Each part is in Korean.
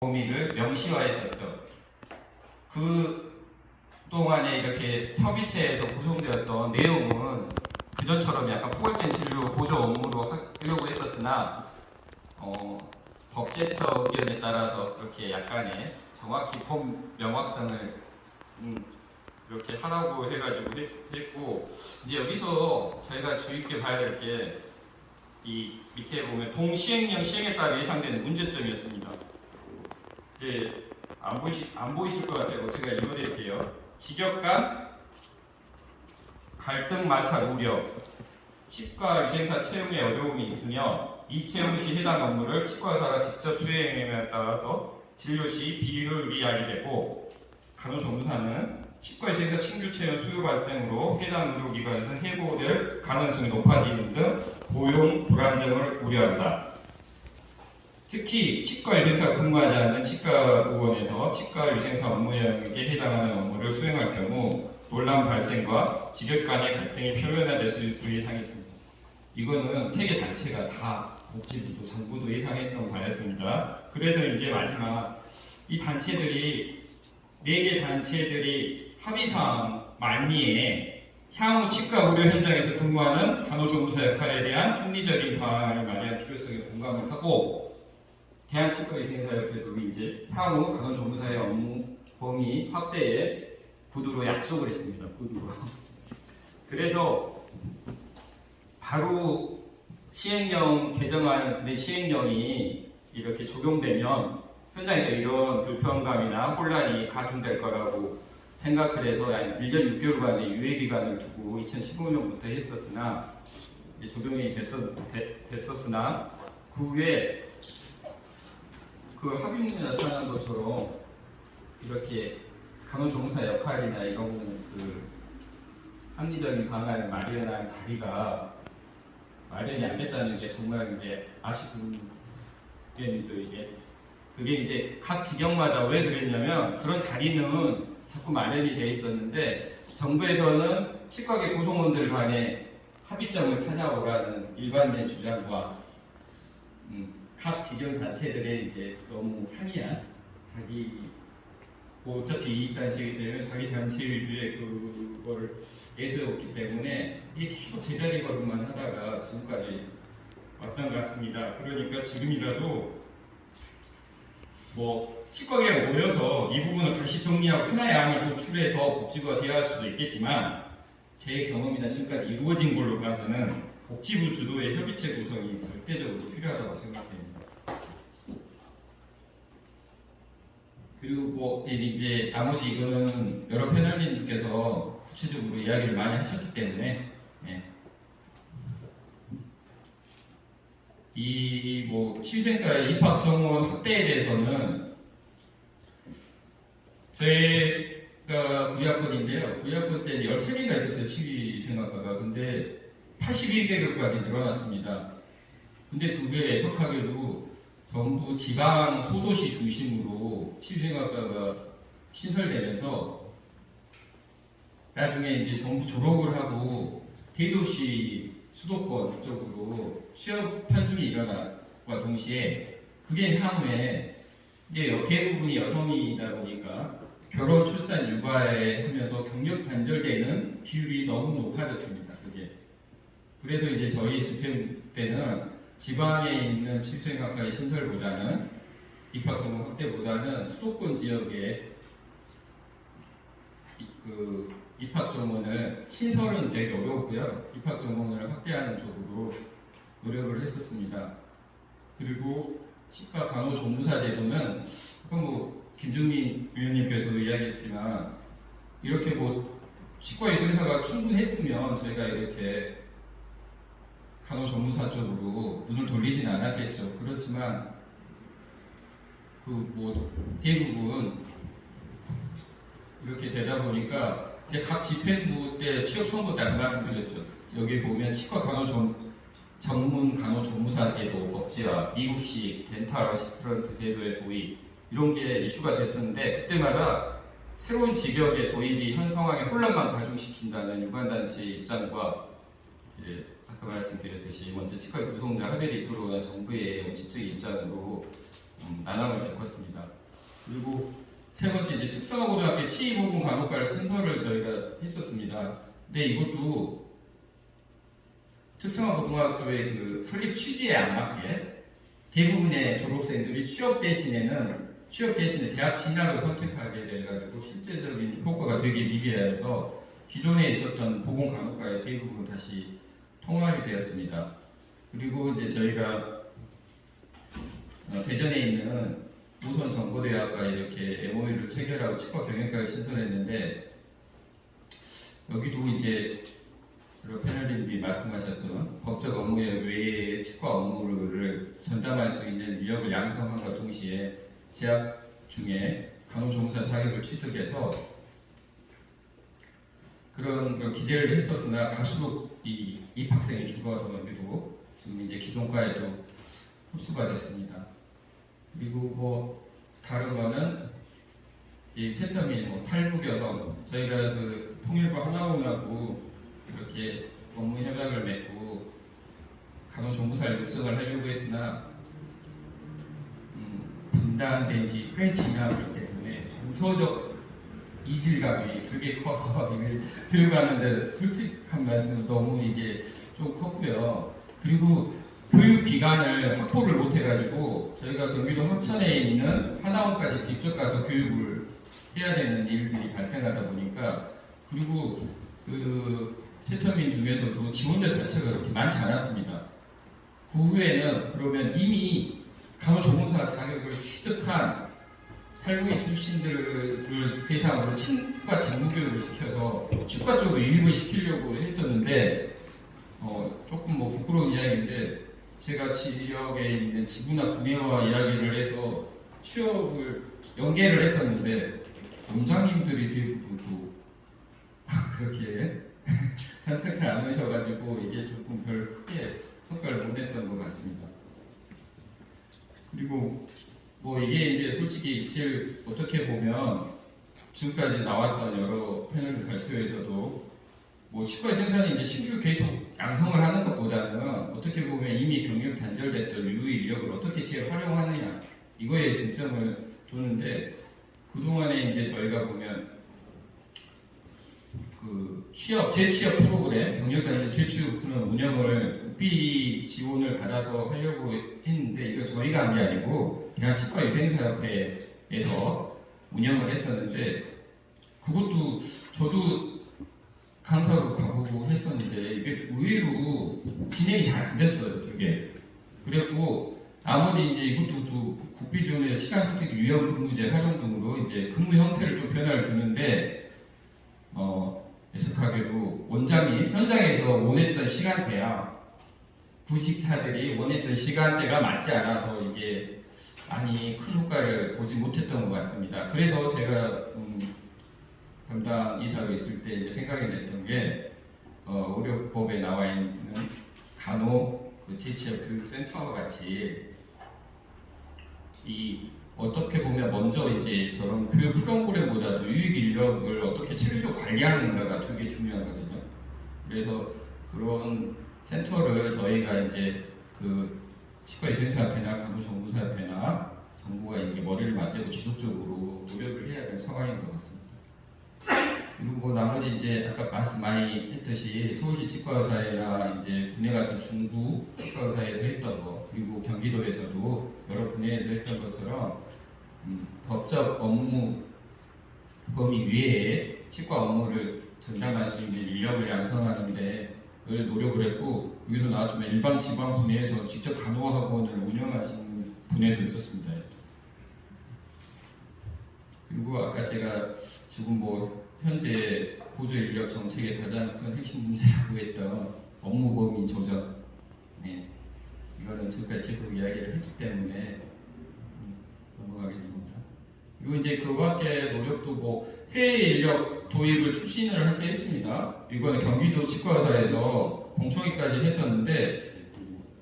범위를 명시화했었죠. 그 동안에 이렇게 협의체에서 구성되었던 내용은 그전처럼 약간 포괄적인 진료 보조 업무로 하려고 했었으나 법제처 의견에 따라서 그렇게 약간의 정확히 법 명확성을 이렇게 하라고 해가지고 했고, 이제 여기서 저희가 주의 깊게 봐야 될 게 이 밑에 보면 동시행령 시행에 따라 예상되는 문제점이었습니다. 이제 안 보이실 것 같아요. 제가 읽어드릴게요. 직역 간 갈등 마찰 우려, 치과 위생사 채용에 어려움이 있으며 이 채용 시 해당 업무를 치과 의사가 직접 수행함에 따라서 진료 시 비효율이 되고, 간호조무사는 치과 위생사 신규 채용 수요 발생으로 해당 의료기관에서 해고될 가능성이 높아지는 등 고용 불안정을 우려한다. 특히 치과 위생사가 근무하지 않는 치과의원에서 치과 위생사 업무 영역에 해당하는 업무를 수행할 경우 논란 발생과 직역 간의 갈등이 표면화될 수 있는 예상이 있습니다. 이거는 세계 단체가 다 복지부도 정부도 예상했던 바였습니다. 그래서 이제 마지막 이 단체들이 4개 단체들이 합의사항 만미에 향후 치과 의료 현장에서 근무하는 간호조무사 역할에 대한 합리적인 방안을 마련할 필요성에 공감을 하고, 대한치과위생사협회도 이제 향후 간호조무사의 업무 범위 확대에 구두로 약속을 했습니다. 구두로. 그래서 바로 시행령 개정안의 시행령이 이렇게 적용되면 현장에서 이런 불편감이나 혼란이 가중될 거라고 생각을 해서 1년 6개월간의 유예기간을 두고 2015년부터 했었으나 이제 적용이 됐었으나 그 후에 그 합의문에 나타난 것처럼 이렇게 간호조무사 역할이나 이런 그 합리적인 방안을 마련한 자리가 마련이 안 됐다는 게 정말 이게 아쉬운 의견이죠. 그게 이제 각 지역마다 왜 그랬냐면, 그런 자리는 자꾸 마련이 돼 있었는데 정부에서는 치과계 구성원들 간의 합의점을 찾아오라는 일관된 주장과 각 지역 단체들의 이제 너무 상이한 자기 어차피 이익단체이기 때문에 자기 단체 위주의 그거를 내세웠기 때문에 이게 계속 제자리 걸음만 하다가 지금까지 왔던 것 같습니다. 그러니까 지금이라도 치과계가 모여서 이 부분을 다시 정리하고 하나의 안을 도출해서 복지부가 대화할 수도 있겠지만, 제 경험이나 지금까지 이루어진 걸로 봐서는 복지부 주도의 협의체 구성이 절대적으로 필요하다고 생각됩니다. 그리고 이제 나머지 이거는 여러 패널님께서 구체적으로 이야기를 많이 하셨기 때문에 이 치위생과의 입학 정원 확대에 대해서는 저희가 구의학번인데요. 구의학번 때 13개가 있었어요, 치위생학과가. 근데 81개국까지 늘어났습니다. 근데 그게 애석하게도 전부 지방 소도시 중심으로 치위생학과가 신설되면서 나중에 이제 전부 졸업을 하고 대도시 수도권 쪽으로 취업 편중이 일어나과 동시에 그게 향후에 이제 대부분이 여성이다 보니까 결혼, 출산, 육아에 하면서 경력 단절되는 비율이 너무 높아졌습니다. 그게. 그래서 이제 저희 집행 때는 지방에 있는 치위생학과의 신설보다는 입학 정원 확대보다는 수도권 지역에 그 입학 정원을 신설은 되게 어려웠고요. 입학 정원을 확대하는 쪽으로 노력을 했었습니다. 그리고 치과 간호조무사 제도는 아까 김준민 위원님께서도 이야기했지만 이렇게 치과 의사가 충분했으면 저희가 이렇게 간호조무사 쪽으로 눈을 돌리진 않았겠죠. 그렇지만 대부분 이렇게 되다 보니까 이제 각 집행부 때 취업 선거 때 말씀드렸죠. 여기 보면 치과 전문 간호조무사 제도 법제화, 미국식 덴탈 어시스턴트 제도의 도입, 이런 게 이슈가 됐었는데, 그때마다 새로운 직역의 도입이 현 상황에 혼란만 가중시킨다는 유관단체 입장과 이제 아까 말씀드렸듯이 먼저 치과 구성자 합의를 이끌어오는 정부의 원칙적인 입장으로 난항을 겪었습니다. 그리고 세 번째 이제 특성화고등학교 치의보건 간호과를 순서를 저희가 했었습니다. 근데 이것도 특성화고등학교의 그 설립 취지에 안 맞게 대부분의 졸업생들이 취업 대신에 대학 진학을 선택하게 돼가지고 실제적인 효과가 되게 미비해서 기존에 있었던 보건 간호과의 대부분 다시 통합이 되었습니다. 그리고 이제 저희가 대전에 있는 우선정보대학과 이렇게 MOU를 체결하고 치과 경영과를 신설했는데 여기도 이제 여러 패널님들이 말씀하셨던 법적 업무 외에 치과 업무를 전담할 수 있는 인력을 양성함과 동시에 재학 중에 간호조무사 자격을 취득해서 그런 걸 기대를 했었으나 갈수록 이 입학생이 죽어서 그리고 지금 이제 기존과에도 흡수가 됐습니다. 그리고 뭐 다른 거는 이 세터민, 탈북 여성 저희가 그 통일부 하나원하고 이렇게 업무 협약을 맺고 간호조무사를 육성을 하려고 했으나 분단된 지 꽤 지나기 때문에 정서적 이질감이 되게 커서 이걸 들고 가는데 솔직한 말씀 너무 이게 좀 컸고요. 그리고 교육 기간을 확보를 못 해가지고 저희가 경기도 화천에 있는 하나원까지 직접 가서 교육을 해야 되는 일들이 발생하다 보니까 그리고 그 세터민 중에서도 지원자 자체가 그렇게 많지 않았습니다. 그 후에는 그러면 이미 간호조무사 자격을 취득한 탈북인 출신들을 대상으로 치과 직무교육을 시켜서 치과 쪽으로 유입을 시키려고 했었는데 조금 뭐 부끄러운 이야기인데 제가 지역에 있는 지구나 구매와 이야기를 해서 취업을 연계를 했었는데 원장님들이 대부분 그렇게 선택지 않으셔가지고 이게 조금 별 크게 성과를 못 냈던 것 같습니다. 그리고 뭐 이게 이제 솔직히 제일 어떻게 보면 지금까지 나왔던 여러 패널 발표에서도 뭐 치과의 생산이 이제 신규 계속 양성을 하는 것보다는 어떻게 보면 이미 경력 단절됐던 유의 인력을 어떻게 재활용하느냐 이거에 중점을 두는데 그동안에 이제 저희가 보면 그 재취업 프로그램 경력 단절 재취업 프로그램 운영을 국비 지원을 받아서 하려고 했는데 이거 저희가 한 게 아니고 대한치과위생사협회에서 운영을 했었는데 그것도 저도 강사로 가보고 했었는데 이게 의외로 진행이 잘 안 됐어요. 되게 그랬고 나머지 이제 이것도 또 국비 지원의 시간 선택지 유형 근무제 활용 등으로 이제 근무 형태를 좀 변화를 주는데 애석하게도 원장이 현장에서 원했던 시간대야 구직자들이 원했던 시간대가 맞지 않아서 이게 많이 큰 효과를 보지 못했던 것 같습니다. 그래서 제가 담당 이사로 있을 때 이제 생각이 냈던 게 의료법에 나와 있는 간호 재취업 교육센터와 같이 이 어떻게 보면 먼저 이제 저런 교육 프로그램보다도 유익 인력을 어떻게 체계적으로 관리하는가가 되게 중요하거든요. 그래서 그런 센터를 저희가 이제 그 치과의료사협회나 간호정보사협회나 정부가 이게 머리를 맞대고 지속적으로 노력을 해야 될 상황인 것 같습니다. 그리고 뭐 나머지 이제 아까 말씀 많이 했듯이 서울시 치과의사회나 이제 분해 같은 중부 치과의사회에서 했던 거 그리고 경기도에서도 여러 분야에서 했던 것처럼 법적 업무 범위 외에 치과 업무를 전담할 수 있는 인력을 양성하는 데 노력을 했고 여기서 나왔지만 일반 지방 분야에서 직접 간호학원을 운영하시는 분야도 있었습니다. 그리고 아까 제가 지금 뭐 현재 보조 인력 정책의 가장 큰 핵심 문제라고 했던 업무 범위 조정 이거는 지금까지 계속 이야기를 했기 때문에 넘어가겠습니다. 그리고 이제 그 밖에 노력도 뭐 해외 인력 도입을 추진을 할 때 했습니다. 이거는 경기도 치과의사에서 공청회까지 했었는데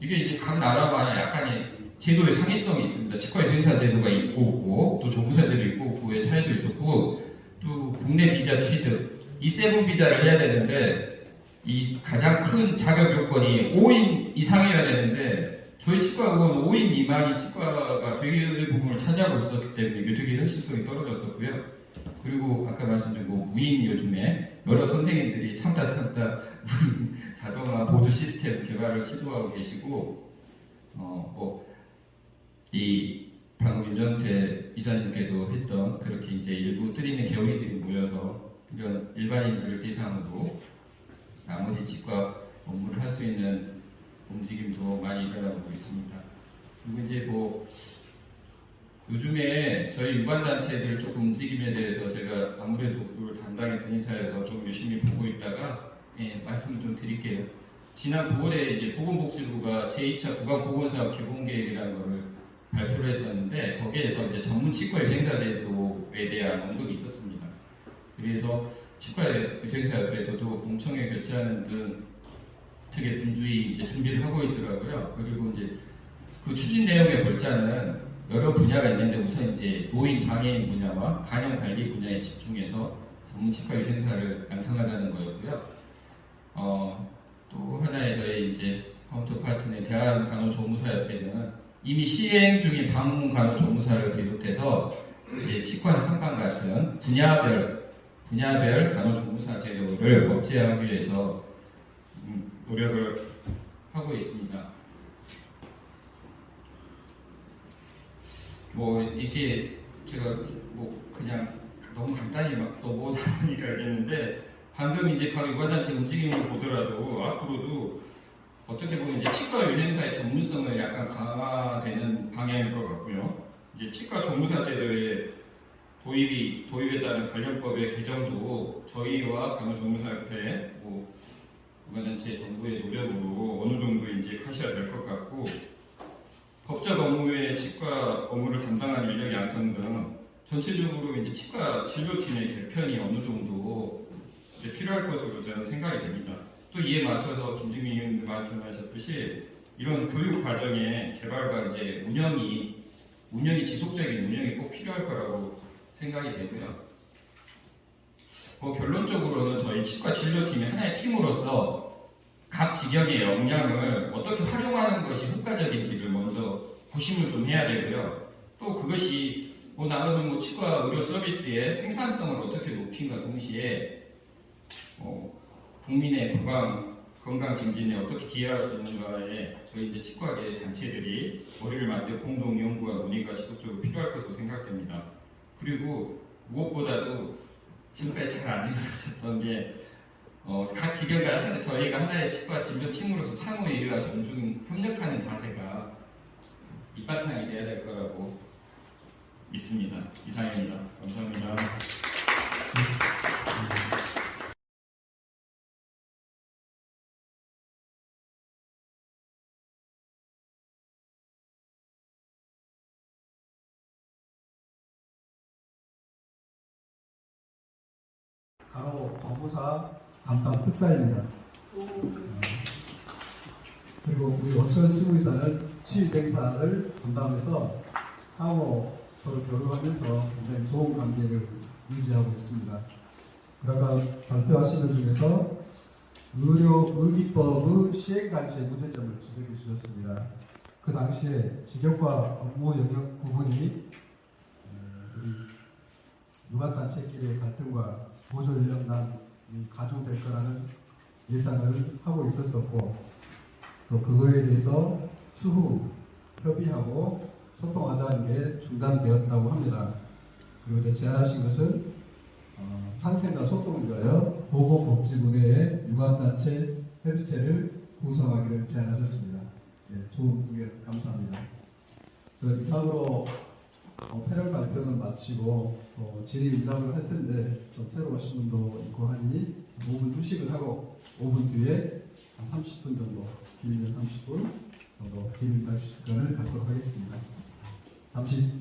이게 이제 각 나라마다 약간의 제도의 상이성이 있습니다. 치과의료사 제도가 있고 없고 또 조무사 제도 있고 없고의 차이도 있었고 또 국내 비자 취득 E7 비자를 해야 되는데 이 가장 큰 자격 요건이 5인 이상이어야 되는데 저희 치과은 5인 미만인 치과가 되게 부분을 차지하고 있었기 때문에 이게 되게 현실성이 떨어졌었고요. 그리고 아까 말씀드린 무인 요즘에 여러 선생님들이 참다 무인 자동화 보조 시스템 개발을 시도하고 계시고 이 방금 윤정태 이사님께서 했던 그렇게 이제 일부 뜨리는 개구리들이 모여서 이런 일반인들을 대상으로 나머지 치과 업무를 할 수 있는 움직임도 많이 일어나고 있습니다. 그리고 이제 요즘에 저희 유관단체들 조금 움직임에 대해서 제가 아무래도 그걸 담당했던 이사여서 좀 열심히 보고 있다가 말씀을 좀 드릴게요. 지난 9월에 이제 보건복지부가 제2차 구강보건사업 개본계획이라는 것을 발표를 했었는데 거기에서 이제 전문 치과 위생사제도에 대한 언급이 있었습니다. 그래서 치과 위생사협회에서도 공청회 개최하는 등 되게 분주히 이제 준비를 하고 있더라고요. 그리고 이제 그 추진 내용의 골자는 여러 분야가 있는데 우선 이제 노인 장애인 분야와 간염 관리 분야에 집중해서 전문 치과 위생사를 양성하자는 거였고요. 또 하나의 저희 이제 카운터 파트너의 대한간호조무사협회는 이미 시행 중인 방문간호조무사를 비롯해서 이제 치과 한방 같은 분야별 간호조무사 제도를 법제화하기 위해서 노력을 하고 있습니다. 이게 제가 그냥 너무 간단히 막 넘어가니까 알겠는데 방금 이제 각 유관단체 움직임을 보더라도 앞으로도 어떻게 보면 이제 치과 위생사의 전문성을 약간 강화되는 방향일 것 같고요. 이제 치과 조무사 제도의 도입에 따른 관련법의 개정도 저희와 간호조무사협회 유관단체 정부의 노력으로 어느 정도 이제 하셔야 될 것 같고 법적 업무 외에 치과 업무를 담당하는 인력 양성 등 전체적으로 이제 치과 진료팀의 개편이 어느 정도 필요할 것으로 저는 생각이 됩니다. 또 이에 맞춰서 김진민 의원님 말씀하셨듯이 이런 교육 과정의 개발과 이제 운영이 지속적인 운영이 꼭 필요할 거라고 생각이 되고요. 결론적으로는 저희 치과 진료팀이 하나의 팀으로서 각 직역의 역량을 어떻게 활용하는 것이 효과적인지를 먼저 고심을 좀 해야 되고요. 또 그것이 나가는 치과 의료 서비스의 생산성을 어떻게 높인가 동시에 국민의 건강 증진에 어떻게 기여할 수 있는가에 저희 이제 치과계 단체들이 머리를 맞대 공동 연구와 논의가 지속적으로 필요할 것으로 생각됩니다. 그리고 무엇보다도 지금까지 잘 안 이루어졌던 게 각 직역과 저희가 하나의 치과 진료팀으로서 상호 이해와 존중, 협력하는 자세가 밑바탕이 돼야 될 거라고 믿습니다. 이상입니다. 감사합니다. 간호조무사 담당 특사입니다. 그리고 우리 원천 수의사는 치위생사를 담당해서 상호 서로 교류하면서 굉장히 좋은 관계를 유지하고 있습니다. 그러가 발표하시는 중에서 의료의기법의 시행관시의 문제점을 지적해 주셨습니다. 그 당시에 직역과 업무 영역 부분이 우리 유관단체끼리의 갈등과 보조 인력난이 가중될 거라는 예상을 하고 있었었고 또 그거에 대해서 추후 협의하고 소통하자는 게 중단되었다고 합니다. 그리고 제안하신 것은 상생과 소통을 위하여 보건복지부 내에 유관단체 협의체를 구성하기를 제안하셨습니다. 좋은 의견 감사합니다. 저 이상으로 패널 발표는 마치고 질의 응답을 할 텐데 좀 새로 오신 분도 있고 하니 5분 휴식을 하고 5분 뒤에 한 30분 정도, 길면 30분 정도 질의 응답 시간을 갖도록 하겠습니다. 잠시